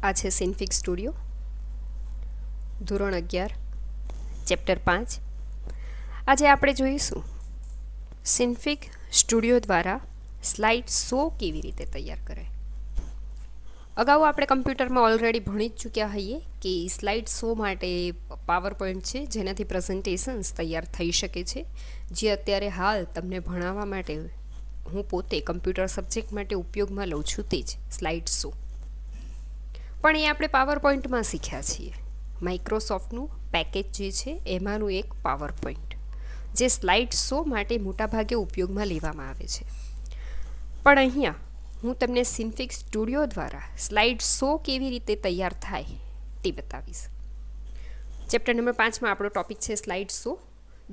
આ છે સિન્ફિક સ્ટુડિયો ધોરણ 11 ચેપ્ટર 5. આજે આપણે જોઈશું સિન્ફિક સ્ટુડિયો દ્વારા સ્લાઇડ શો કેવી રીતે તૈયાર કરે. અગાઉ આપણે કમ્પ્યુટરમાં ઓલરેડી ભણી જ ચૂક્યા હોઈએ કે સ્લાઇડ શો માટે પાવર પોઈન્ટ છે જેનાથી પ્રેઝન્ટેશન્સ તૈયાર થઈ શકે છે, જે અત્યારે હાલ તમને ભણાવવા માટે હું પોતે કમ્પ્યુટર સબ્જેક્ટ માટે ઉપયોગમાં લઉં છું, તે જ સ્લાઇડ શો. પણ એ આપણે પાવર પોઈન્ટમાં શીખ્યા છીએ. માઇક્રોસોફ્ટનું પેકેજ જે છે એમાંનું એક પાવર પોઈન્ટ, જે સ્લાઇડ શો માટે મોટાભાગે ઉપયોગમાં લેવામાં આવે છે. પણ અહીંયા હું તમને સિન્ફિક સ્ટુડિયો દ્વારા સ્લાઇડ શો કેવી રીતે તૈયાર થાય તે બતાવીશ. ચેપ્ટર નંબર 5માં આપણો ટોપિક છે સ્લાઇડ શો,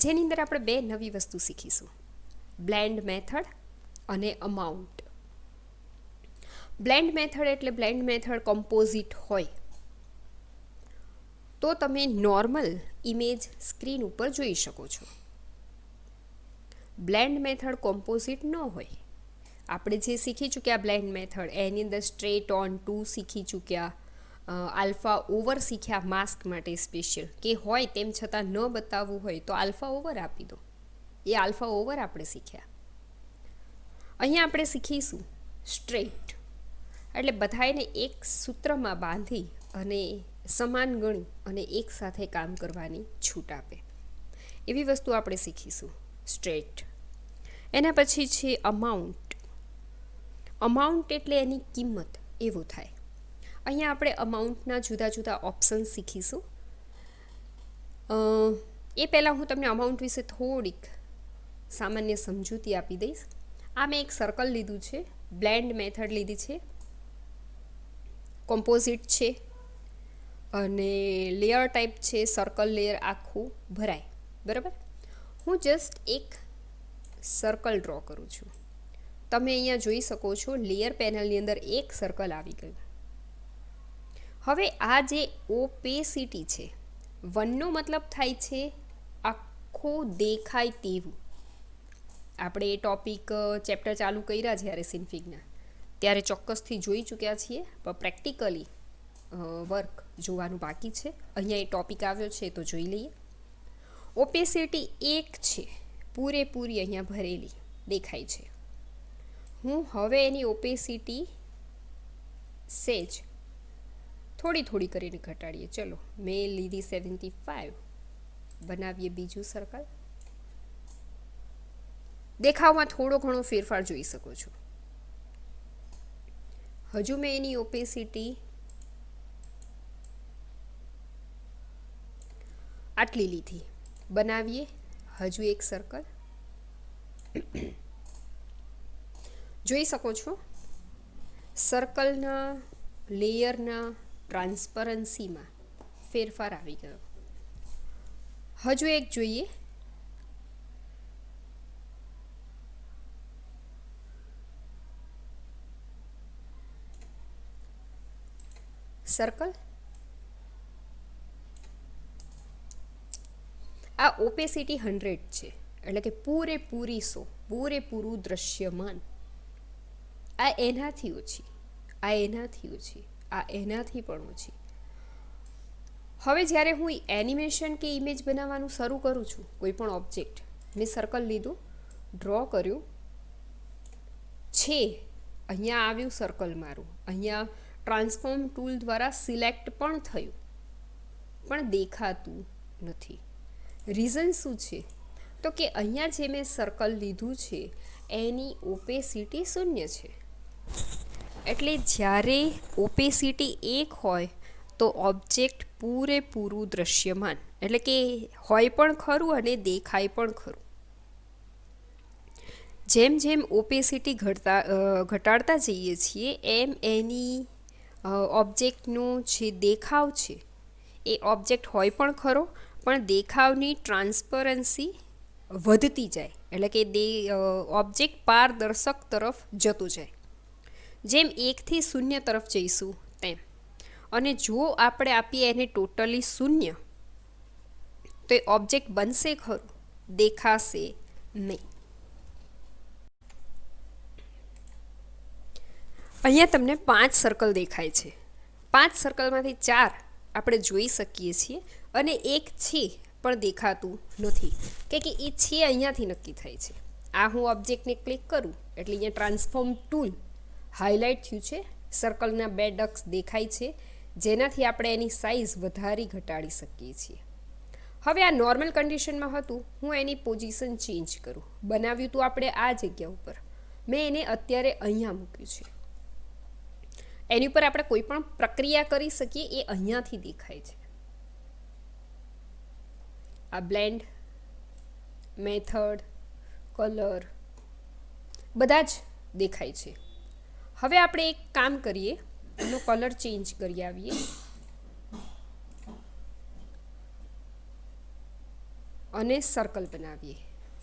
જેની અંદર આપણે બે નવી વસ્તુ શીખીશું: બ્લેન્ડ મેથડ અને અમાઉન્ટ. બ્લેન્ડ મેથડ એટલે બ્લેન્ડ મેથડ કમ્પોઝિટ હોય તો તમે નોર્મલ ઇમેજ સ્ક્રીન ઉપર જોઈ શકો છો. બ્લેન્ડ મેથડ કમ્પોઝિટ ન હોય. આપણે જે શીખી ચૂક્યા બ્લેન્ડ મેથડ, એની અંદર સ્ટ્રેટ ઓન ટુ શીખી ચૂક્યા, આલ્ફા ઓવર શીખ્યા માસ્ક માટે સ્પેશિયલ, કે હોય તેમ છતાં ન બતાવવું હોય તો આલ્ફા ઓવર આપી દો. એ આલ્ફા ઓવર આપણે શીખ્યા. અહીંયા આપણે શીખીશું સ્ટ્રેટ, એટલે બધાને એક સૂત્રમાં બાંધી અને સમાન ગણી અને એક સાથે કામ કરવાની છૂટ આપે એવી વસ્તુ આપણે શીખીશું, સ્ટ્રેટ. એના પછી છે અમાઉન્ટ. અમાઉન્ટ એટલે એની કિંમત એવું થાય. અહીંયા આપણે અમાઉન્ટના જુદા જુદા ઓપ્શન્સ શીખીશું. એ પહેલાં હું તમને અમાઉન્ટ વિશે થોડીક સામાન્ય સમજૂતી આપી દઈશ. આ મેં એક સર્કલ લીધું છે, બ્લેન્ડ મેથડ લીધી છે, કોમ્પોઝિટ છે અને લેયર ટાઈપ છે, સર્કલ લેયર આખું ભરાય, બરાબર. હું જસ્ટ એક સર્કલ ડ્રો કરું છું. તમે અહીંયા જોઈ શકો છો લેયર પેનલની અંદર એક સર્કલ આવી ગયું. હવે આ જે ઓપેસિટી છે, વનનો મતલબ થાય છે આખું દેખાય તેવું. આપણે એ ટોપિક ચેપ્ટર ચાલુ કર્યા જ્યારે સિન્ફિકના, ત્યારે ચોક્કસથી જોઈ ચૂક્યા છીએ, પણ પ્રેક્ટિકલી વર્ક જોવાનું બાકી છે. અહીંયા એ ટોપિક આવ્યો છે તો જોઈ લઈએ. ઓપેસિટી 1 છે, પૂરેપૂરી અહીંયા ભરેલી દેખાય છે. હું હવે એની ઓપેસિટી સેજ થોડી કરીને ઘટાડીએ. ચલો, મેં લીધી 75. બનાવીએ બીજું સર્કલ. દેખાવમાં થોડો ઘણો ફેરફાર જોઈ શકો છો. હજુ મેં એની ઓપેસિટી આટલી લીધી. બનાવીએ હજુ એક સર્કલ. જોઈ શકો છો સર્કલના લેયરના ટ્રાન્સપરન્સીમાં ફેરફાર આવી ગયો. હજુ એક જોઈએ. સર્કલ. આ ઓપેસિટી 100 છે, એટલે કે પૂરેપૂરી 100, પૂરેપૂરું દ્રશ્યમાન. આ એનાથી ઓછી, આ એનાથી ઓછી, આ એનાથી પણ ઓછી. હવે જ્યારે હું એનિમેશન કે ઇમેજ બનાવવાનું શરૂ કરું છું, કોઈ પણ ઓબ્જેક્ટ, મેં સર્કલ લીધું, ડ્રો કર્યું છે, અહીંયા આવ્યું સર્કલ મારું, અહીંયા ટ્રાન્સફોર્મ ટૂલ દ્વારા સિલેક્ટ પણ થયું, પણ દેખાતું નથી. રીઝન શું છે? તો કે અહીંયા જે મેં સર્કલ લીધું છે એની ઓપેસિટી 0 છે. એટલે જ્યારે ઓપેસિટી 1 હોય તો ઓબ્જેક્ટ પૂરેપૂરું દ્રશ્યમાન, એટલે કે હોય પણ ખરું અને દેખાય પણ ખરું. જેમ જેમ ઓપેસિટી ઘટાડતા જઈએ છીએ એમ એની ઓબ્જેક્ટનો જે દેખાવ છે એ ઓબ્જેક્ટ હોય પણ ખરો, પણ દેખાવની ટ્રાન્સપરન્સી વધતી જાય, એટલે કે ઓબ્જેક્ટ પારદર્શક તરફ જતું જાય. જેમ 1 થી 0 તરફ જઈશું તેમ. અને જો આપણે આપીએ એને ટોટલી 0 તો એ ઓબ્જેક્ટ બનશે ખરું, દેખાશે નહીં. અહીંયા તમને 5 સર્કલ દેખાય છે. 5 સર્કલમાંથી 4 આપણે જોઈ શકીએ છીએ અને એક છે પણ દેખાતું નથી કે એ છે અહીંયાથી નક્કી થાય છે. આ હું ઓબ્જેક્ટને ક્લિક કરું એટલે અહીંયા ટ્રાન્સફોર્મ ટૂલ હાઇલાઇટ થયું છે, સર્કલના 2 ડક્સ દેખાય છે, જેનાથી આપણે એની સાઇઝ વધારી ઘટાડી શકીએ છીએ. હવે આ નોર્મલ કન્ડિશનમાં હતું, હું એની પોઝિશન ચેન્જ કરું. બનાવ્યું હતું આપણે આ જગ્યા ઉપર, મેં એને અત્યારે અહીંયા મૂક્યું છે. એની ઉપર આપણે કોઈ પણ પ્રક્રિયા કરી શકીએ એ અહીંયાથી દેખાય છે. આ બ્લેન્ડ, મેથડ, કલર બધા જ દેખાય છે. હવે આપણે એક કામ કરીએ, એનો કલર ચેન્જ કરી આવીએ. અને સર્કલ બનાવીએ.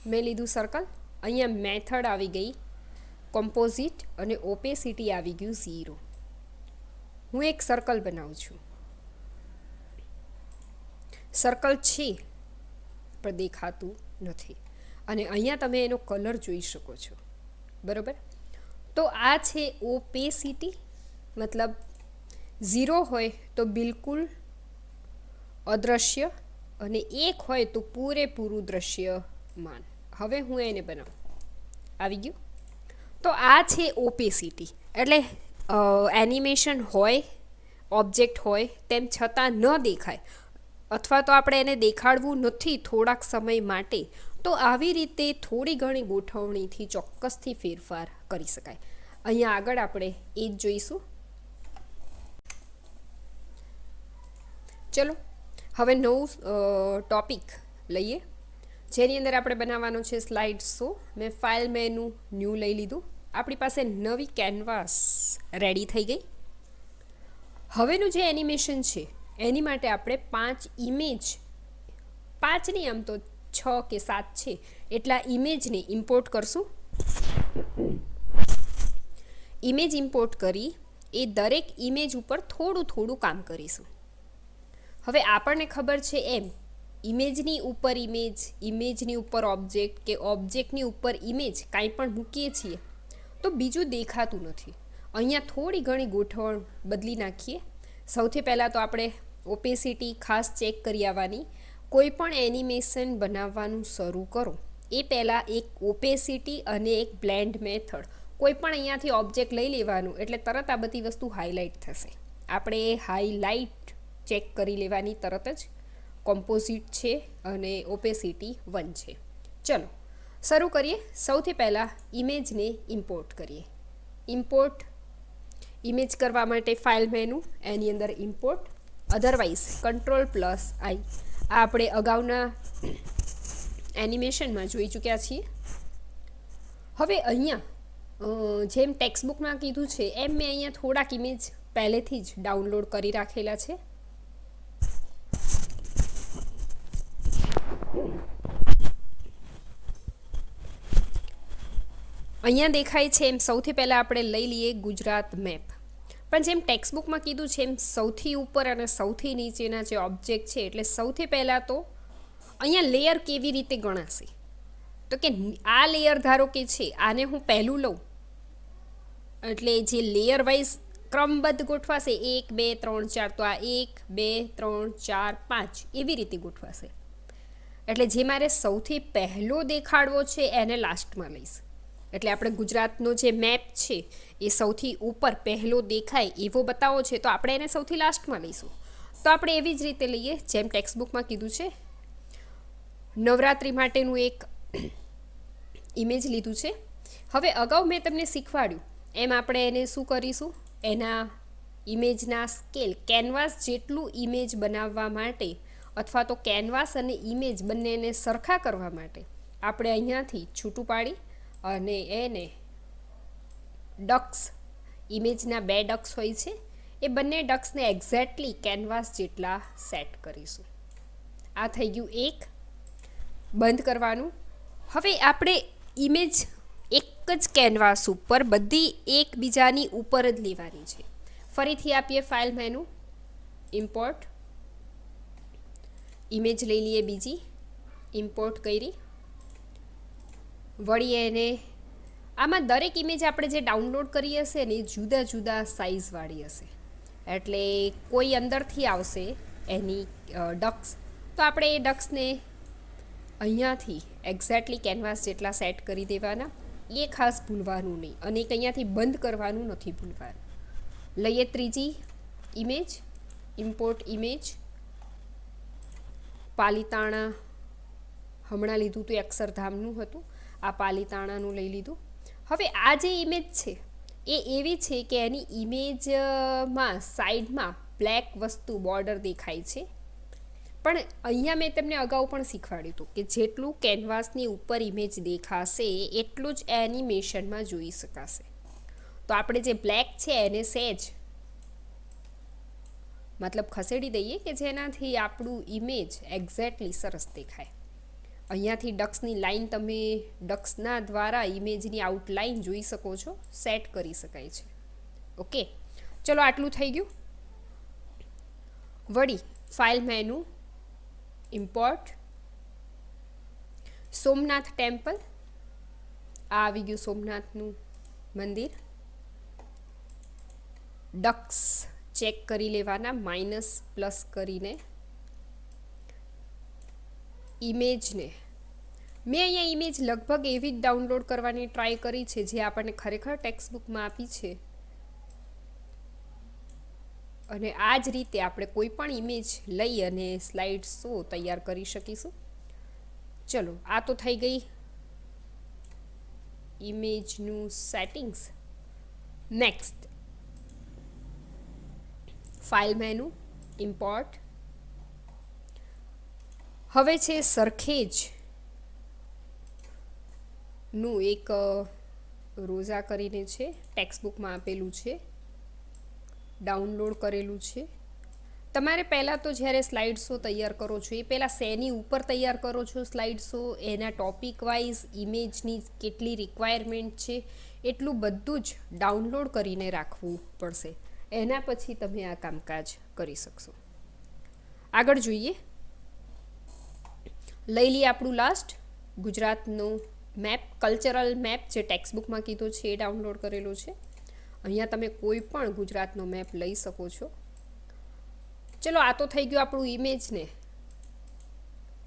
મેં લીધું સર્કલ, અહીંયા મેથડ આવી ગઈ કોમ્પોઝિટ અને ઓપેસિટી આવી ગયું 0. હું એક સર્કલ બનાવું છું. સર્કલ છે પણ દેખાતું નથી અને અહીંયા તમે એનો કલર જોઈ શકો છો, બરાબર. તો આ છે ઓપેસિટી, મતલબ 0 હોય તો બિલકુલ અદૃશ્ય અને 1 હોય તો પૂરેપૂરું દૃશ્યમાન. હવે હું એને બનાવું. આવી ગયું. તો આ છે ઓપેસિટી, એટલે એનિમેશન હોય, ઓબ્જેક્ટ હોય તેમ છતાં ન દેખાય, અથવા તો આપણે એને દેખાડવું નથી થોડાક સમય માટે, તો આવી રીતે થોડી ઘણી ગોઠવણીથી ચોક્કસથી ફેરફાર કરી શકાય. અહીંયા આગળ આપણે એ જ જોઈશું. ચલો હવે નવું ટોપિક લઈએ, જેની અંદર આપણે બનાવવાનો છે સ્લાઇડ શો. મેં ફાઇલ મેનુ ન્યૂ લઈ લીધું. આપણી પાસે નવી કેનવાસ રેડી થઈ ગઈ. હવેનું જે એનિમેશન છે એની માટે આપણે 5 ઇમેજ, 5 નહીં આમ તો 6 કે 7 છે એટલા ઇમેજને ઇમ્પોર્ટ કરશું. ઇમેજ ઇમ્પોર્ટ કરી એ દરેક ઇમેજ ઉપર થોડું થોડું કામ કરીશું. હવે આપણને ખબર છે એમ ઇમેજની ઉપર ઇમેજ, ઇમેજની ઉપર ઓબ્જેક્ટ કે ઓબ્જેક્ટની ઉપર ઇમેજ કાંઈ પણ મૂકીએ છીએ તો બીજું દેખાતું નથી. અહીંયા થોડી ઘણી ગોઠવણ બદલી નાખીએ. સૌથી પહેલાં તો આપણે ઓપેસિટી ખાસ ચેક કરી આવવાની. કોઈ પણ એનિમેશન બનાવવાનું શરૂ કરો એ પહેલાં એક ઓપેસિટી અને એક બ્લેન્ડ મેથડ, કોઈ પણ અહીંયાથી ઓબ્જેક્ટ લઈ લેવાનું એટલે તરત આ બધી વસ્તુ હાઇલાઇટ થશે. આપણે એ હાઇલાઇટ ચેક કરી લેવાની તરત જ. કોમ્પોઝિટ છે અને ઓપેસિટી 1 છે. ચલો શરૂ કરીએ. સૌથી પહેલાં ઇમેજને ઇમ્પોર્ટ કરીએ. ઇમ્પોર્ટ ઇમેજ કરવા માટે ફાઇલ મેનુ, એની અંદર ઇમ્પોર્ટ, અધરવાઇઝ Ctrl+I. આ આપણે અગાઉના એનિમેશનમાં જોઈ ચૂક્યા છીએ. હવે અહીંયા જેમ ટેક્સ્ટબુકમાં કીધું છે એમ મેં અહીંયા થોડાક ઇમેજ પહેલેથી જ ડાઉનલોડ કરી રાખેલા છે. અહીંયા દેખાય છે એમ સૌથી પહેલાં આપણે લઈ લઈએ ગુજરાત મેપ. પણ જેમ ટેક્સ્ટબુકમાં કીધું છે એમ સૌથી ઉપર અને સૌથી નીચેના જે ઓબ્જેક્ટ છે, એટલે સૌથી પહેલાં તો અહીંયા લેયર કેવી રીતે ગણાશે, તો કે આ લેયર ધારો કે છે, આને હું પહેલું લઉં એટલે જે લેયર વાઇઝ ક્રમબદ્ધ ગોઠવાશે 1 2 3 4, તો આ 1 2 3 4 5 એવી રીતે ગોઠવાશે. એટલે જે મારે સૌથી પહેલો દેખાડવો છે એને લાસ્ટમાં લઈશ. એટલે આપણે ગુજરાતનો જે મેપ છે એ સૌથી ઉપર પહેલો દેખાય એવો બતાવો છે તો આપણે એને સૌથી લાસ્ટમાં લઈશું. તો આપણે એવી જ રીતે લઈએ જેમ ટેક્સ્ટબુકમાં કીધું છે. નવરાત્રિ માટેનું એક ઇમેજ લીધું છે. હવે અગાઉ મેં તમને શીખવાડ્યું એમ આપણે એને શું કરીશું, એના ઇમેજના સ્કેલ, કેનવાસ જેટલું ઇમેજ બનાવવા માટે અથવા તો કેનવાસ અને ઇમેજ બંનેને સરખા કરવા માટે આપણે અહીંયાથી છૂટું પાડી અને એને ડક્સ, ઇમેજના 2 ડક્સ હોય છે એ બંને ડક્સને એક્ઝેક્ટલી કેનવાસ જેટલા સેટ કરીશું. આ થઈ ગયું એક. બંધ કરવાનું. હવે આપણે ઇમેજ એક જ કેનવાસ ઉપર બધી એકબીજાની ઉપર જ લેવાની છે. ફરીથી આપીએ ફાઇલ મેનુ, ઇમ્પોર્ટ, ઇમેજ લઈ લઈએ બીજી, ઇમ્પોર્ટ કરી, વળી એને આમાં દરેક ઇમેજ આપણે જે ડાઉનલોડ કરી હશે ને એ જુદા જુદા સાઇઝવાળી હશે. એટલે કોઈ અંદરથી આવશે એની ડક્સ, તો આપણે એ ડક્સને અહીંયાથી એક્ઝેક્ટલી કેનવાસ જેટલા સેટ કરી દેવાના. એ ખાસ ભૂલવાનું નહીં, અને એક અહીંયાથી બંધ કરવાનું નથી ભૂલવાનું. લઈએ ત્રીજી ઇમેજ, ઇમ્પોર્ટ ઇમેજ. પાલિતાણા હમણાં લીધું હતું, અક્ષરધામનું હતું, આ પાલિતાણાનું લઈ લીધું. હવે આ જે ઇમેજ છે એ એવી છે કે એની ઇમેજમાં સાઈડમાં બ્લેક વસ્તુ બોર્ડર દેખાય છે. પણ અહીંયા મેં તમને અગાઉ પણ શીખવાડ્યું હતું કે જેટલું કેનવાસની ઉપર ઇમેજ દેખાશે એટલું જ એનિમેશનમાં જોઈ શકાશે. તો આપણે જે બ્લેક છે એને સહેજ મતલબ ખસેડી દઈએ કે જેનાથી આપણું ઇમેજ એક્ઝેક્ટલી સરસ દેખાય. અહીંયાથી ડક્સની લાઈન તમે ડક્સના દ્વારા ઇમેજની આઉટલાઈન જોઈ શકો છો, સેટ કરી શકાય છે. ઓકે, ચલો આટલું થઈ ગયું. વળી file menu, import Somnath temple. આ આવી ગયું સોમનાથનું મંદિર. ડક્સ ચેક કરી લેવાના, માઇનસ પ્લસ કરીને. ઇમેજને મેં અહીંયા ઇમેજ લગભગ એવી જ ડાઉનલોડ કરવાની ટ્રાય કરી છે જે આપણને ખરેખર ટેક્સ્ટ બુકમાં આપી છે, અને આ જ રીતે આપણે કોઈ પણ ઇમેજ લઈ અને સ્લાઇડ શો તૈયાર કરી શકીશું. ચલો, આ તો થઈ ગઈ ઇમેજનું settings. Next file menu, import. હવે છે સરખેજ નું એક રોઝા કરીને છે, ટેક્સ્ટ બુકમાં આપેલું છે, ડાઉનલોડ કરેલું છે. તમારે પહેલાં તો જ્યારે સ્લાઇડ શો તૈયાર કરો છો એ પહેલાં શેની ઉપર તૈયાર કરો છો સ્લાઇડ શો, એના ટોપિક વાઇઝ ઇમેજની કેટલી રિક્વાયરમેન્ટ છે એટલું બધું જ ડાઉનલોડ કરીને રાખવું પડશે. એના પછી તમે આ કામકાજ કરી શકશો. આગળ જોઈએ. લઈ લઈએ આપણું લાસ્ટ ગુજરાતનો મેપ, કલ્ચરલ મેપ જે ટેક્સ્ટ બુકમાં કીધો છે એ ડાઉનલોડ કરેલો છે. અહીંયા તમે કોઈ પણ ગુજરાતનો મેપ લઈ શકો છો. ચલો, આ તો થઈ ગયું આપણું ઇમેજને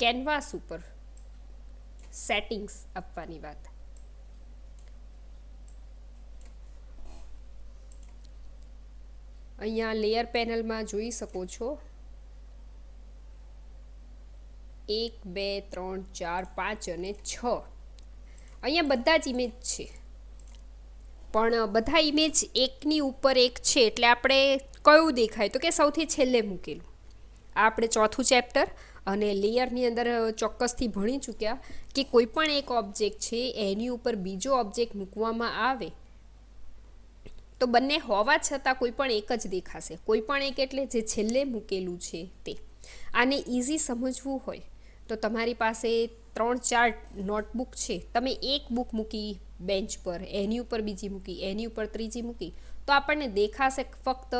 કેનવાસ ઉપર સેટિંગ્સ આપવાની વાત. અહીંયા લેયર પેનલમાં જોઈ શકો છો 1, 2, 3, 4, 5 અને 6. અહીંયા બધા જ ઇમેજ છે, પણ બધા ઇમેજ એકની ઉપર એક છે એટલે આપણે કયું દેખાય તો કે સૌથી છેલ્લે મૂકેલું. આ આપણે ચોથું ચેપ્ટર અને લેયરની અંદર ચોક્કસથી ભણી ચૂક્યા કે કોઈ પણ એક ઓબ્જેક્ટ છે એની ઉપર બીજો ઓબ્જેક્ટ મૂકવામાં આવે તો બંને હોવા છતાં કોઈ પણ એક જ દેખાશે. કોઈ પણ એક એટલે જે છેલ્લે મૂકેલું છે તે. આને ઇઝી સમજવું હોય તો તમારી પાસે 3-4 નોટબુક છે, તમે એક બુક મૂકી બેન્ચ પર, એની ઉપર બીજી મૂકી, એની ઉપર ત્રીજી મૂકી, તો આપણને દેખાશે ફક્ત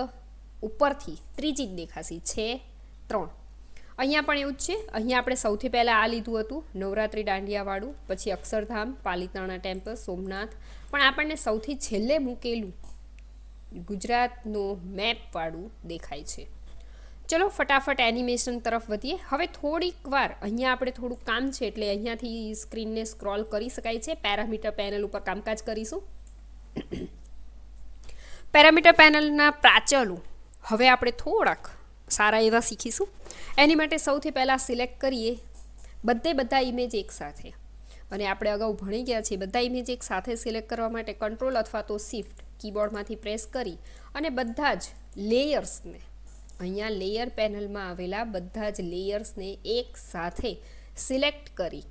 ઉપરથી ત્રીજી જ દેખાશે, 6, 3. અહીંયા પણ એવું જ છે. અહીંયા આપણે સૌથી પહેલાં આ લીધું હતું નવરાત્રિ દાંડિયાવાળું, પછી અક્ષરધામ, પાલિતાણા ટેમ્પલ, સોમનાથ, પણ આપણને સૌથી છેલ્લે મૂકેલું ગુજરાતનો મેપવાળું દેખાય છે. ચલો ફટાફટ એનિમેશન તરફ વધીએ. હવે થોડીક વાર અહીંયા આપણે થોડુંક કામ છે એટલે અહીંયાથી સ્ક્રીનને સ્ક્રોલ કરી શકાય છે. પેરામીટર પેનલ ઉપર કામકાજ કરીશું. પેરામીટર પેનલના પ્રાચલો હવે આપણે થોડાક સારા એવા શીખીશું. એની માટે સૌથી પહેલાં સિલેક્ટ કરીએ બધા ઇમેજ એકસાથે, અને આપણે અગાઉ ભણી ગયા છીએ બધા ઇમેજ એક સાથે સિલેક્ટ કરવા માટે કંટ્રોલ અથવા તો શિફ્ટ કીબોર્ડમાંથી પ્રેસ કરી અને બધા જ લેયર્સને, અહીંયા લેયર પેનલમાં આવેલા બધા જ લેયર્સને એક સાથે સિલેક્ટ કરી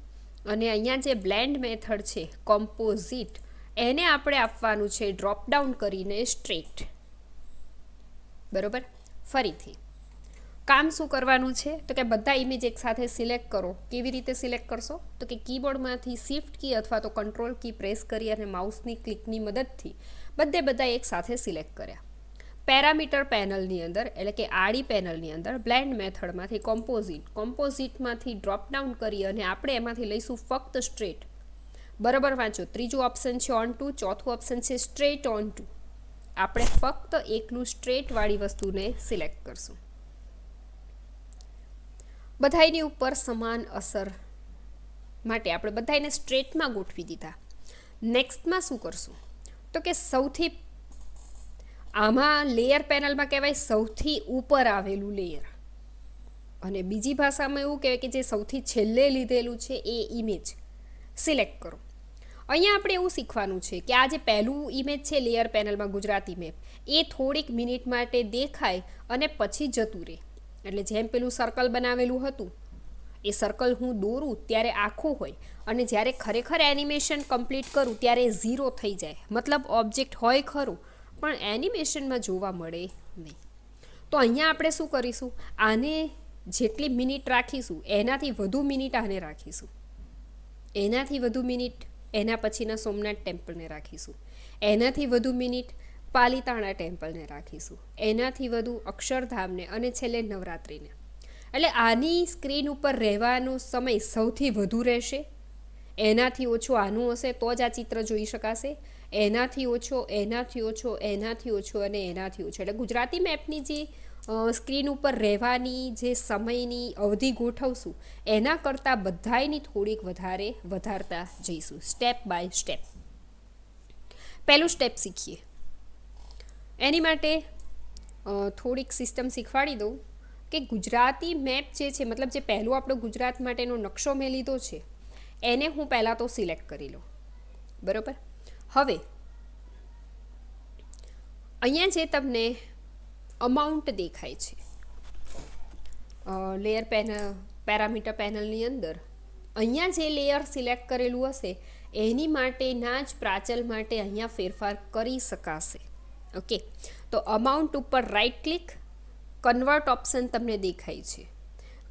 અને અહીંયા જે બ્લેન્ડ મેથડ છે કોમ્પોઝિટ, એને આપણે આપવાનું છે ડ્રોપ ડાઉન કરીને સ્ટ્રેટ. બરોબર. ફરીથી કામ શું કરવાનું છે તો કે બધા ઇમેજ એક સાથે સિલેક્ટ કરો. કેવી રીતે સિલેક્ટ કરશો તો કે કીબોર્ડમાંથી શિફ્ટ કી અથવા તો કંટ્રોલ કી પ્રેસ કરી અને માઉસની ક્લિકની મદદથી બધા એક સાથે સિલેક્ટ કર્યા. પેરામીટર પેનલની અંદર એટલે કે આડી પેનલની અંદર બ્લેન્ડ મેથડમાંથી કોમ્પોઝિટમાંથી ડ્રોપ ડાઉન કરી અને આપણે એમાંથી લઈશું ફક્ત સ્ટ્રેટ. બરાબર વાંચો. ત્રીજું ઓપ્શન છે ઓન ટુ, ચોથું ઓપ્શન છે સ્ટ્રેટ ઓન ટુ. આપણે ફક્ત એકલું સ્ટ્રેટવાળી વસ્તુને સિલેક્ટ કરશું. બધાયની ઉપર સમાન અસર માટે આપણે બધાને સ્ટ્રેટમાં ગોઠવી દીધા. નેક્સ્ટમાં શું કરશું તો કે સૌથી આમાં લેયર પેનલમાં કહેવાય સૌથી ઉપર આવેલું લેયર, અને બીજી ભાષામાં એવું કહેવાય કે જે સૌથી છેલ્લે લીધેલું છે એ ઇમેજ સિલેક્ટ કરો. અહીંયા આપણે એવું શીખવાનું છે કે આ જે પહેલું ઇમેજ છે લેયર પેનલમાં ગુજરાતી મેપ, એ થોડીક મિનિટ માટે દેખાય અને પછી જતું રહે. એટલે જેમ પેલું સર્કલ બનાવેલું હતું એ સર્કલ હું દોરું ત્યારે આખું હોય, અને જ્યારે ખરેખર એનિમેશન કમ્પ્લીટ કરું ત્યારે 0 થઈ જાય. મતલબ ઓબ્જેક્ટ હોય ખરું પણ એનિમેશનમાં જોવા મળે નહીં. તો અહીંયા આપણે શું કરીશું, આને જેટલી મિનિટ રાખીશું એનાથી વધુ મિનિટ આને રાખીશું, એનાથી વધુ મિનિટ એના પછીના સોમનાથ ટેમ્પલને રાખીશું, એનાથી વધુ મિનિટ પાલીતાણા ટેમ્પલને રાખીશું, એનાથી વધુ અક્ષરધામને, અને છેલ્લે નવરાત્રિને. એટલે આની સ્ક્રીન ઉપર રહેવાનો સમય સૌથી વધુ રહેશે. એનાથી ઓછો આનું હશે તો જ આ ચિત્ર જોઈ શકાશે. એનાથી ઓછો, એનાથી ઓછો, એનાથી ઓછો અને એનાથી ઓછો. એટલે ગુજરાતી મેપની જે સ્ક્રીન ઉપર રહેવાની જે સમયની અવધિ ગોઠવશું એના કરતાં બધાયની થોડીક વધારતા જઈશું સ્ટેપ બાય સ્ટેપ. પહેલું સ્ટેપ શીખીએ. એની માટે થોડીક સિસ્ટમ શીખવાડી દઉં કે ગુજરાતી મેપ જે છે, મતલબ જે પહેલો આપણો ગુજરાત માટેનો નકશો મેં લીધો છે એને હું પહેલાં તો સિલેક્ટ કરી લઉં. બરાબર. હવે અહીંયા જે તમને અમાઉન્ટ દેખાય છે લેયર પેરામીટર પેનલની અંદર, અહીંયા જે લેયર સિલેક્ટ કરેલું હશે એની માટેના જ પ્રાચલ માટે અહીંયા ફેરફાર કરી શકાશે. ઓકે, તો અમાઉન્ટ ઉપર રાઈટ ક્લિક, કન્વર્ટ ઓપ્શન તમને દેખાય છે.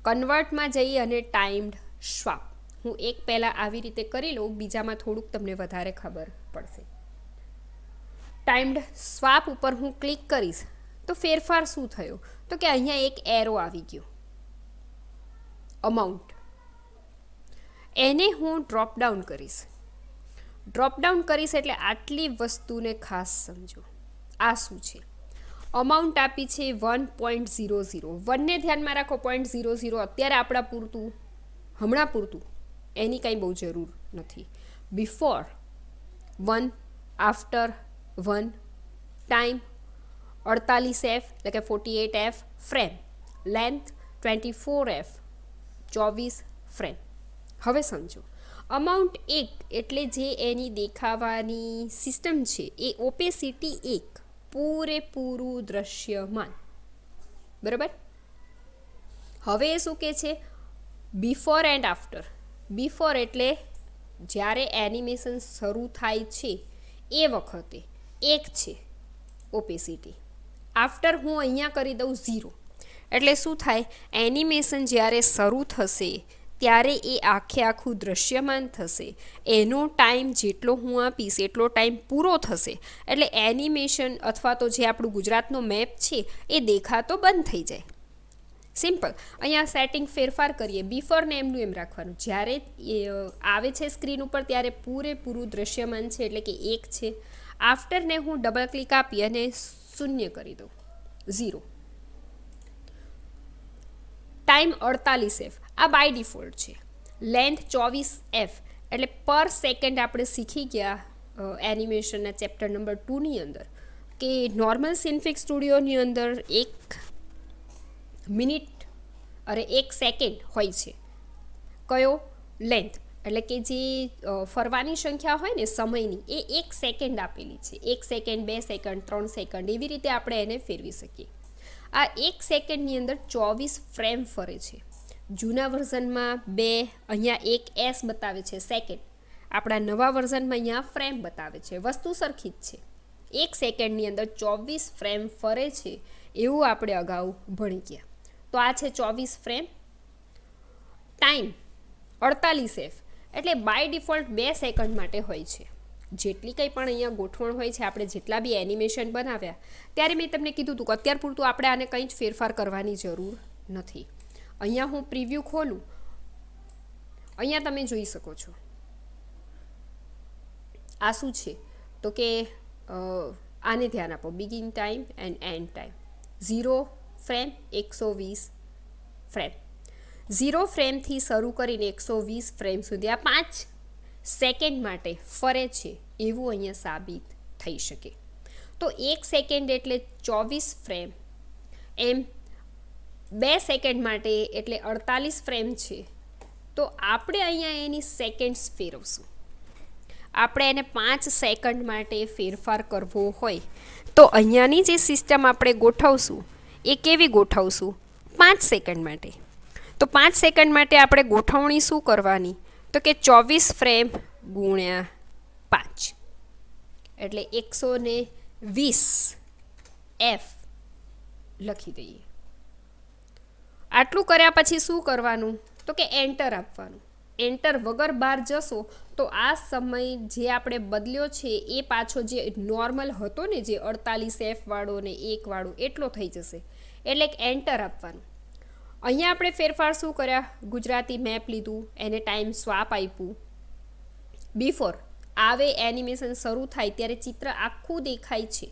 કન્વર્ટમાં જઈ અને ટાઈમ્ડ સ્વાપ, હું એક પહેલાં આવી રીતે કરી લઉં, બીજામાં થોડુંક તમને વધારે ખબર પડશે. ટાઈમ્ડ સ્વાપ ઉપર હું ક્લિક કરીશ તો ફેરફાર શું થયો તો કે અહીંયા એક એરો આવી ગયો અમાઉન્ટ, એને હું ડ્રોપ ડાઉન કરીશ. ડ્રોપ ડાઉન કરીશ એટલે આટલી વસ્તુને ખાસ સમજો. આ શું છે, અમાઉન્ટ આપી છે 1.00. 1ને ધ્યાનમાં રાખો, 0.00 અત્યારે આપણા પૂરતું, હમણાં પૂરતું, એની કંઈ બહુ જરૂર નથી. બિફોર 1, આફ્ટર 1, ટાઈમ 48F એટલે કે 48F frame, length 24F 24 frame. હવે સમજો, અમાઉન્ટ 1 એટલે જે એની દેખાવાની સિસ્ટમ છે એ ઓપેસિટી 1, પૂરેપૂરું દ્રશ્યમાન. બરાબર. હવે એ શું કહે છે, બિફોર એન્ડ આફ્ટર. બિફોર એટલે જ્યારે એનિમેશન શરૂ થાય છે એ વખતે 1 છે ઓપેસિટી. આફ્ટર હું અહીંયા કરી દઉં 0, એટલે શું થાય, એનિમેશન જ્યારે શરૂ થશે ત્યારે એ આખું દ્રશ્યમાન થશે. એનો ટાઈમ જેટલો હું આપીશ એટલો ટાઈમ પૂરો થશે, એટલે એનિમેશન અથવા તો જે આપણું ગુજરાતનો મેપ છે એ દેખાતો બંધ થઈ જાય. સિમ્પલ. અહીંયા સેટિંગ ફેરફાર કરીએ, બિફોરને એમનું એમ રાખવાનું, જ્યારે આવે છે સ્ક્રીન ઉપર ત્યારે પૂરેપૂરું દ્રશ્યમાન છે એટલે કે 1 છે. આફ્ટરને હું ડબલ ક્લિક આપી અને 0 કરી દઉં, 0. ટાઈમ 48F, આ બાય ડિફોલ્ટ છે. લેન્થ 24F એટલે પર સેકન્ડ આપણે શીખી ગયા એનિમેશનના ચેપ્ટર નંબર 2ની અંદર કે નોર્મલ સિન્ફિક સ્ટુડિયોની અંદર 1 મિનિટ અરે 1 સેકન્ડ હોય છે. કયો? લેન્થ એટલે કે જે ફરવાની સંખ્યા હોય ને સમયની એ 1 સેકન્ડ આપેલી છે. 1 સેકન્ડ, 2 સેકન્ડ, 3 સેકન્ડ એવી રીતે આપણે એને ફેરવી શકીએ. આ 1 સેકન્ડની અંદર 24 ફ્રેમ ફરે છે. જૂના વર્ઝનમાં 2, અહીંયા 1S બતાવે છે સેકન્ડ. આપણા નવા વર્ઝનમાં અહીંયા ફ્રેમ બતાવે છે. વસ્તુ સરખી જ છે. 1 સેકન્ડની અંદર 24 ફ્રેમ ફરે છે એવું આપણે અગાઉ ભણી ગયા. તો આ છે 24 ફ્રેમ. ટાઈમ 48F એટલે બાય ડિફોલ્ટ 2 સેકન્ડ માટે હોય છે. જેટલી કંઈ પણ અહીંયા ગોઠવણ હોય છે, આપણે જેટલા બી એનિમેશન બનાવ્યા ત્યારે મેં તમને કીધું હતું કે અત્યાર પૂરતું આપણે આને કંઈ જ ફેરફાર કરવાની જરૂર નથી. અહીંયા હું પ્રિવ્યૂ ખોલું, અહીંયા તમે જોઈ શકો છો આ શું છે તો કે આને ધ્યાન આપો, begin time and end time. 0 frame 120 frame. 0 ફ્રેમથી શરૂ કરીને 120 ફ્રેમ સુધી આ 5 સેકન્ડ માટે ફરે છે એવું અહીંયા સાબિત થઈ શકે. તો 1 સેકન્ડ એટલે 24 ફ્રેમ, એમ 2 સેકન્ડ માટે એટલે 48 ફ્રેમ છે. તો આપણે અહીંયા એની સેકન્ડ્સ ફેરવશું. આપણે એને 5 સેકન્ડ માટે ફેરફાર કરવો હોય તો અહીંયાની જે સિસ્ટમ આપણે ગોઠવશું એ કેવી ગોઠવશું? 5 સેકન્ડ માટે. તો 5 સેકન્ડ માટે આપણે ગોઠવણી શું કરવાની? તો કે 24 ફ્રેમ ગુણ્યા 5 એટલે 120 F લખી દઈએ. આટલું કર્યા પછી શું કરવાનું? તો કે એન્ટર આપવાનું. એન્ટર વગર બહાર જશો તો આ સમય જે આપણે બદલ્યો છે એ પાછો જે નોર્મલ હતો ને, જે 48 F વાળો ને 1 વાળો, એટલો થઈ જશે. એટલે એન્ટર આપવાનું. અહીંયા આપણે ફેરફાર શું કર્યા? ગુજરાતી મેપ લીધું, એને ટાઈમ સ્વાપ આપ્યું. બિફોર આવે એનિમેશન શરૂ થાય ત્યારે ચિત્ર આખું દેખાય છે.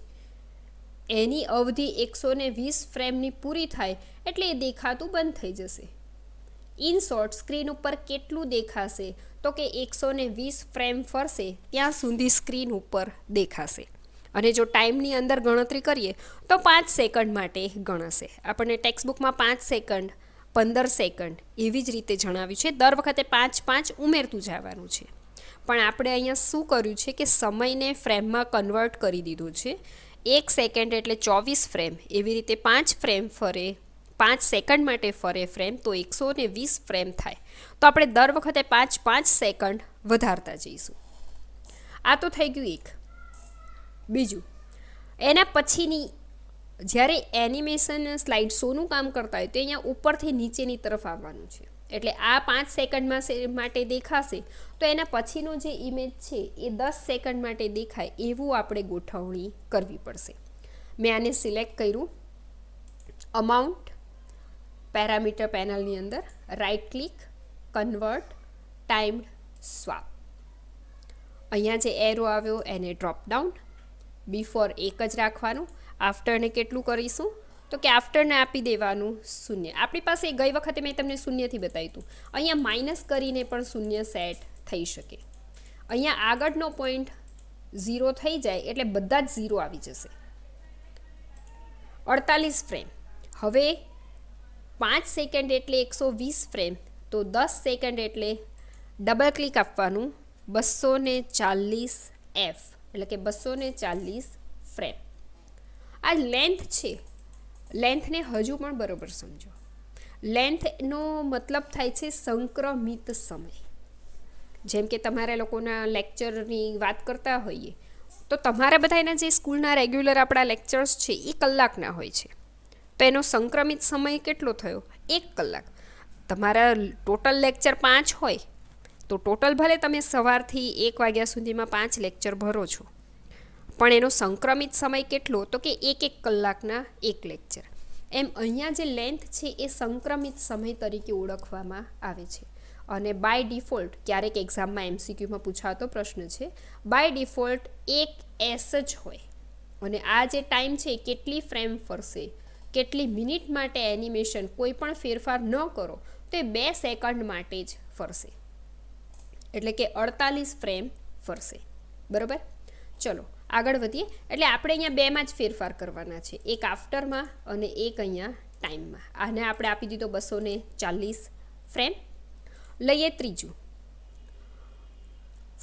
એની અવધિ 120 ફ્રેમની પૂરી થાય એટલે એ દેખાતું બંધ થઈ જશે. ઇન શોર્ટ સ્ક્રીન ઉપર કેટલું દેખાશે? તો કે 120 ફ્રેમ ફરશે ત્યાં સુધી સ્ક્રીન ઉપર દેખાશે. અને જો ટાઈમની અંદર ગણતરી કરીએ તો 5 સેકન્ડ માટે ગણાશે. આપણને ટેક્સ્ટબુકમાં 5 સેકન્ડ, 15 સેકન્ડ એવી જ રીતે જણાવ્યું છે. દર વખતે 5 ઉમેરતું જવાનું છે. પણ આપણે અહીંયા શું કર્યું છે કે સમયને ફ્રેમમાં કન્વર્ટ કરી દીધું છે. 1 સેકન્ડ એટલે 24 ફ્રેમ, એવી રીતે 5 ફ્રેમ ફરે, 5 સેકન્ડ માટે ફરે ફ્રેમ તો 120 ફ્રેમ થાય. તો આપણે દર વખતે 5 સેકન્ડ વધારતા જઈશું. આ તો થઈ ગયું એક. બીજું, એના પછીની જ્યારે એનિમેશન સ્લાઇડ શોનું કામ કરતા હોય તો અહીંયા ઉપરથી નીચેની તરફ આવવાનું છે. એટલે આ 5 સેકન્ડમાં માટે દેખાશે તો એના પછીનો જે ઇમેજ છે એ 10 સેકન્ડ માટે દેખાય એવું આપણે ગોઠવણી કરવી પડશે. મેં આને સિલેક્ટ કર્યું. અમાઉન્ટ પેરામીટર પેનલની અંદર રાઇટ ક્લિક, કન્વર્ટ, ટાઈમ્ડ સ્વાપ. અહીંયા જે એરો આવ્યો એને ડ્રોપ ડાઉન. બિફોર 1 જ રાખવાનું. આફ્ટરને કેટલું કરીશું? તો કે આફ્ટરને આપી દેવાનું 0. આપણી પાસે ગઈ વખતે મેં તમને 0થી બતાવ્યું હતું. અહીંયા માઇનસ કરીને પણ 0 સેટ થઈ શકે. અહીંયા આગળનો પોઈન્ટ 0 થઈ જાય એટલે બધા જ 0 આવી જશે. 48 ફ્રેમ. હવે 5 સેકન્ડ એટલે 120 ફ્રેમ, તો 10 સેકન્ડ એટલે ડબલ ક્લિક આપવાનું 240 F એટલે કે 240 ફ્રેમ. આ લેન્થ છે. લેન્થને હજુ પણ બરોબર સમજો. લેન્થનો મતલબ થાય છે સંક્રમિત સમય. જેમ કે તમારા લોકોના લેક્ચરની વાત કરતા હોઈએ તો તમારા બધાના જે સ્કૂલના રેગ્યુલર આપણા લેક્ચર્સ છે એ કલાકના હોય છે. તો એનો સંક્રમિત સમય કેટલો થયો? 1 કલાક. તમારા ટોટલ લેક્ચર 5 હોય તો ટોટલ ભલે તમે સવારથી 1 વાગ્યા સુધીમાં 5 લેક્ચર ભરો છો, પણ એનો સંક્રમિત સમય કેટલો? તો કે 1 કલાકના 1 લેક્ચર. એમ અહીંયા જે લેન્થ છે એ સંક્રમિત સમય તરીકે ઓળખવામાં આવે છે. અને બાય ડિફોલ્ટ, ક્યારેક એક્ઝામમાં MCQમાં પૂછાતો પ્રશ્ન છે, બાય ડિફોલ્ટ 1 S જ હોય. અને આ જે ટાઈમ છે કેટલી ફ્રેમ ફરશે, કેટલી મિનિટ માટે એનિમેશન કોઈ પણ ફેરફાર ન કરો તો એ 2 સેકન્ડ માટે જ ફરશે. એટલે કે 48 ફ્રેમ ફરશે. બરાબર? ચલો આગળ વધીએ. એટલે આપણે અહીંયા 2માં જ ફેરફાર કરવાના છે, એક આફ્ટરમાં અને એક અહીંયા ટાઈમમાં. આને આપણે આપી દીધો 240 ફ્રેમ. લઈએ ત્રીજું.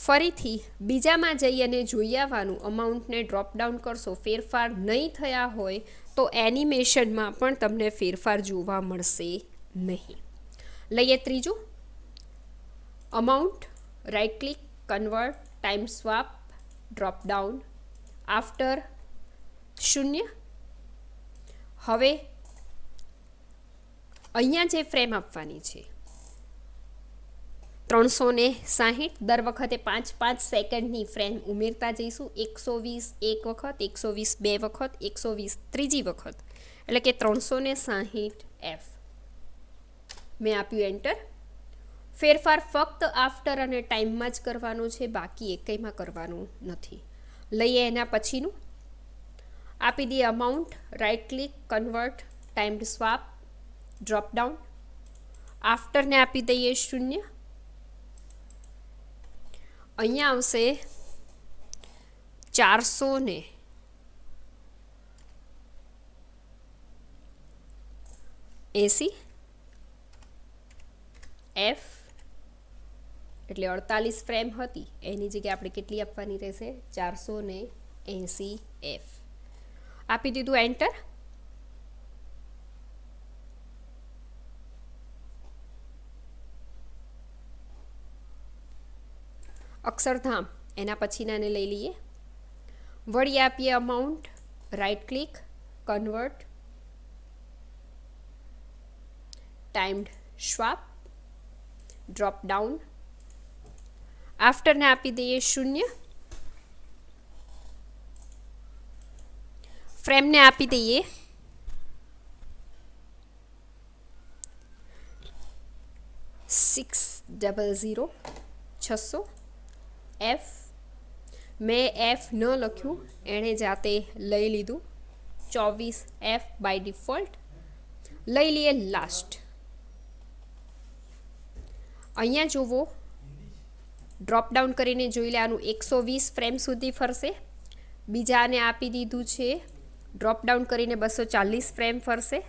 ફરીથી બીજામાં જઈ અને જોઈ આવવાનું. અમાઉન્ટને ડ્રોપ ડાઉન કરશો, ફેરફાર નહીં થયા હોય તો એનિમેશનમાં પણ તમને ફેરફાર જોવા મળશે નહીં. લઈએ ત્રીજું. Amount, right click, convert, time swap, drop down, after 0. હવે અહીંયા જે ફ્રેમ આપવાની છે 360. દર વખતે 5 સેકન્ડની ફ્રેમ ઉમેરતા જઈશું. 120 એક વખત, 120 બે વખત, 120 ત્રીજી વખત, એટલે કે 360 F. મેં આપ્યું એન્ટર. ફેરફાર ફક્ત આફ્ટર અને ટાઈમમાં જ કરવાનો છે, બાકી એકમાં કરવાનું નથી. લઈએ એના પછીનું. આપી દઈએ amount, right click, convert, timed swap, drop down. આફ્ટરને આપી દઈએ 0. અહીંયા આવશે 480 F એટલે 48 ફ્રેમ હતી એની જગ્યાએ આપણે કેટલી આપવાની રહેશે? 480 F. આપી દીધું એન્ટર. અક્ષરધામ એના પછીનાને લઈ લઈએ. વળી આપીએ amount, right click, convert, timed swap, drop down. આફ્ટરને આપી દઈએ 0. ફ્રેમને આપી દઈએ 600 F. મેં F ન લખ્યું, એણે જાતે લઈ લીધું. 24 F બાય ડિફોલ્ટ. લઈ લઈએ લાસ્ટ. અહીંયા જુઓ, ડ્રોપ ડાઉન કરીને જોઈ લે, આનું 120 ફ્રેમ સુધી ફરશે. બીજાને આપી દીધું છે, ડ્રોપ ડાઉન કરીને 240 ફ્રેમ ફરશે.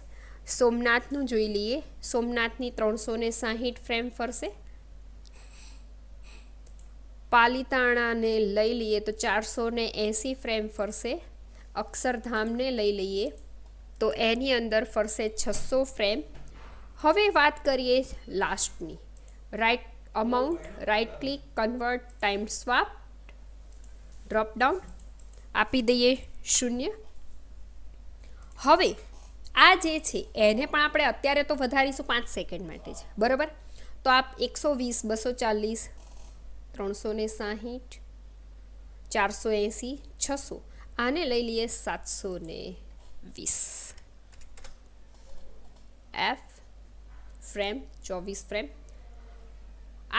સોમનાથનું જોઈ લઈએ, સોમનાથની 360 ફ્રેમ ફરશે. પાલિતાણાને લઈ લઈએ તો 480 ફ્રેમ ફરશે. અક્ષરધામને લઈ લઈએ તો એની અંદર ફરશે 600 ફ્રેમ. હવે વાત કરીએ લાસ્ટની. Right amount, right click, convert, time swap, drop down. આપી દઈએ 0. હવે આ જે છે એને પણ આપણે અત્યારે તો વધારીશું 5 સેકન્ડ માટે છે, બરાબર? તો આપ 120, 240, 360, 480, 600, આને લઈ લઈએ 720 F ફ્રેમ, 24 ફ્રેમ.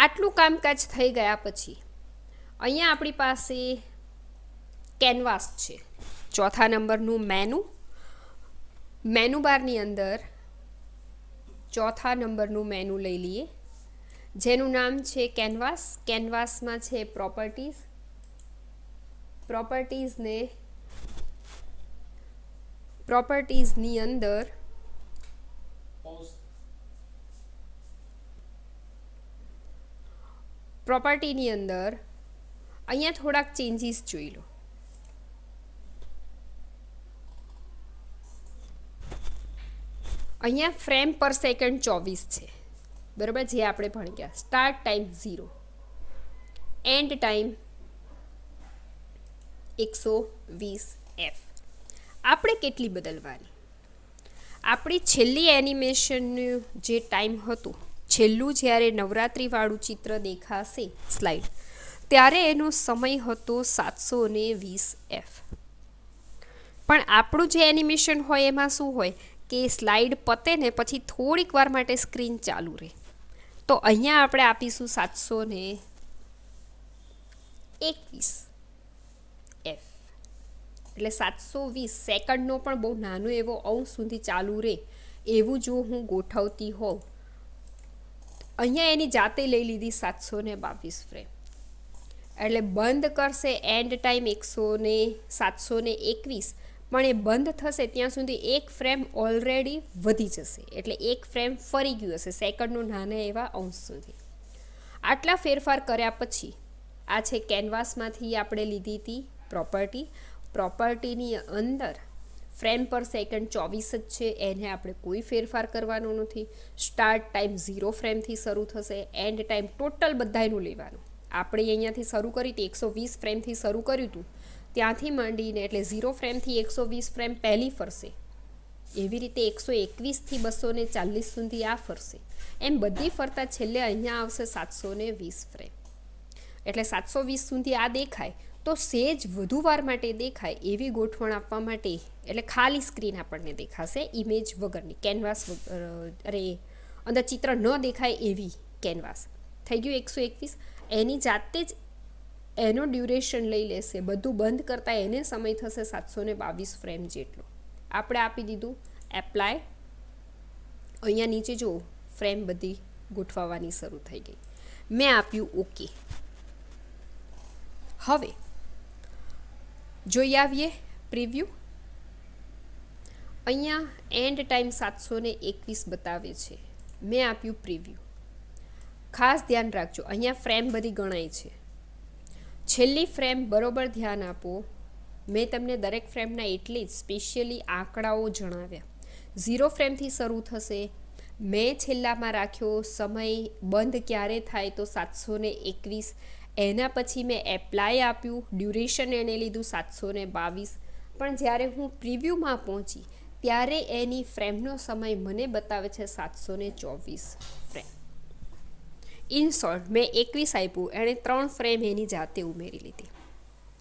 આટલું કામકાજ થઈ ગયા પછી અહીંયા આપણી પાસે કેનવાસ છે. ચોથા નંબરનું મેનુ બારની અંદર ચોથા નંબરનું મેનુ લઈ લઈએ, જેનું નામ છે કેનવાસ. કેનવાસમાં છે પ્રોપર્ટીઝની અંદર અહીંયા થોડાક ચેન્જીસ જોઈ લો. અહીંયા ફ્રેમ પર સેકન્ડ 24 છે, બરાબર? જે આપણે ભણી ગયા. Start time 0, end time 120 F. આપણે કેટલી બદલવાની? આપણી છેલ્લી એનિમેશનનું જે ટાઈમ હતું, છેલ્લું જ્યારે નવરાત્રિવાળું ચિત્ર દેખાશે સ્લાઇડ, ત્યારે એનો સમય હતો 720 F. પણ આપણું જે એનિમેશન હોય એમાં શું હોય કે સ્લાઇડ પતે ને પછી થોડીક વાર માટે સ્ક્રીન ચાલુ રહે. તો અહીંયા આપણે આપીશું 721 F. એટલે 720 સેકન્ડનો પણ બહુ નાનો એવો અંશ સુધી ચાલુ રહે એવું જો હું ગોઠવતી હોઉં. અહીંયા એની જાતે લઈ લીધી 722 ફ્રેમ. એટલે બંધ કરશે એન્ડ ટાઈમ 721, પણ એ બંધ થશે ત્યાં સુધી એક ફ્રેમ ઓલરેડી વધી જશે. એટલે એક ફ્રેમ ફરી ગયું હશે સેકન્ડનો નાના એવા અંશ સુધી. આટલા ફેરફાર કર્યા પછી આ છે કેનવાસમાંથી આપણે લીધી હતી પ્રોપર્ટીની અંદર ફ્રેમ પર સેકન્ડ 24 જ છે, એને આપણે કોઈ ફેરફાર કરવાનો નથી. સ્ટાર્ટ ટાઈમ 0 ફ્રેમથી શરૂ થશે, એન્ડ ટાઈમ ટોટલ બધાનું લેવાનું. આપણે અહીંયાથી શરૂ કરી હતી 120 ફ્રેમથી શરૂ કર્યું હતું, ત્યાંથી માંડીને એટલે 0 ફ્રેમથી 120 ફ્રેમ પહેલી ફરશે, એવી રીતે 121થી 240 સુધી આ ફરશે. એમ બધી ફરતા છેલ્લે અહીંયા આવશે 720 ફ્રેમ. એટલે 720 સુધી આ દેખાય તો સેજ વધુ વાર માટે દેખાય એવી ગોઠવણ આપવા માટે, એટલે ખાલી સ્ક્રીન આપણને દેખાશે ઇમેજ વગરની, કેનવાસ અંદર ચિત્ર ન દેખાય એવી કેનવાસ. થઈ ગયું 121. એની જાતે જ એનો ડ્યુરેશન લઈ લેશે, બધું બંધ કરતાં એને સમય થશે 722 ફ્રેમ જેટલો. આપણે આપી દીધું એપ્લાય. અહીંયા નીચે જુઓ ફ્રેમ બધી ગોઠવવાની શરૂ થઈ ગઈ. મેં આપ્યું ઓકે. હવે જોઈ આવીએ પ્રિવ્યૂ. અહીંયા એન્ડ ટાઈમ 721 બતાવે છે. મેં આપ્યું પ્રિવ્યૂ. ખાસ ધ્યાન રાખજો, અહીંયા ફ્રેમ બધી ગણાય છે. છેલ્લી ફ્રેમ બરોબર ધ્યાન આપો. મેં તમને દરેક ફ્રેમના એટલી જ સ્પેશિયલી આંકડાઓ જણાવ્યા. 0 ફ્રેમથી શરૂ થશે. મેં છેલ્લામાં રાખ્યો સમય બંધ ક્યારે થાય તો 721. એના પછી મેં એપ્લાય આપ્યું, ડ્યુરેશન એણે લીધું 722. પણ જ્યારે હું પ્રિવ્યૂમાં પહોંચી ત્યારે એની ફ્રેમનો સમય મને બતાવે છે 724 ફ્રેમ. ઇન શોર્ટ મેં 21 આપ્યું, એણે 3 ફ્રેમ એની જાતે ઉમેરી લીધી.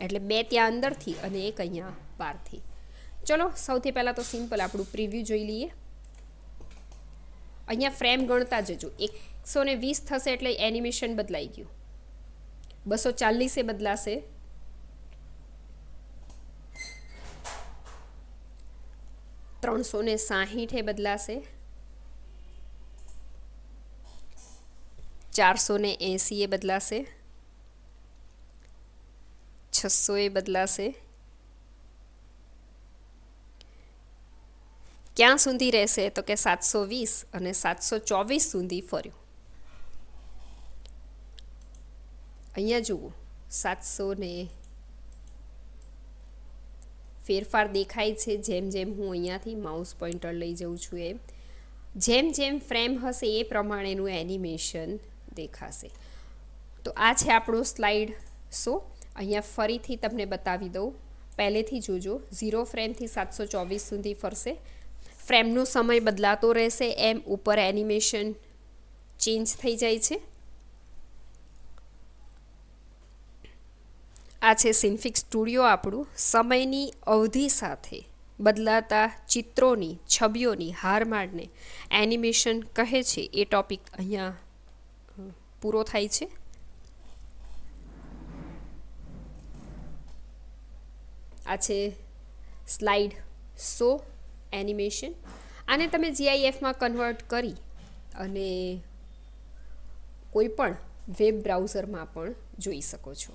એટલે 2 ત્યાં અંદરથી અને 1 અહીંયા બહારથી. ચલો સૌથી પહેલાં તો સિમ્પલ આપણું પ્રિવ્યૂ જોઈ લઈએ. અહીંયા ફ્રેમ ગણતા જજો. 120 થશે એટલે એનિમેશન બદલાઈ ગયું. 240 બદલાશે. 360 બદલાશે. 480 બદલાશે. 600 બદલાશે. ક્યાં સુધી રહેશે તો કે 720 અને 724 સુધી ફર્યું. અહીંયા જુઓ 700 ફેરફાર દેખાય છે જેમ જેમ હું અહીંયાથી માઉસ પોઇન્ટર લઈ જાઉં છું એમ. જેમ જેમ ફ્રેમ હશે એ પ્રમાણેનું એનિમેશન દેખાશે. તો આ છે આપણો સ્લાઇડ શો. અહીંયા ફરીથી તમને બતાવી દઉં. પહેલેથી જોજો 0 ફ્રેમથી 724 સુધી ફરશે. ફ્રેમનો સમય બદલાતો રહેશે એમ ઉપર એનિમેશન ચેન્જ થઈ જાય છે. આ છે સિન્ફિક સ્ટુડિયો આપણું. સમયની અવધિ સાથે બદલાતા ચિત્રોની છબીઓની હારમાળને એનિમેશન કહે છે. એ ટોપિક અહીંયા પૂરો થાય છે. આ છે સ્લાઇડ શો એનિમેશન. આને તમે GIFમાં કન્વર્ટ કરી અને કોઈ પણ વેબ બ્રાઉઝરમાં પણ જોઈ શકો છો.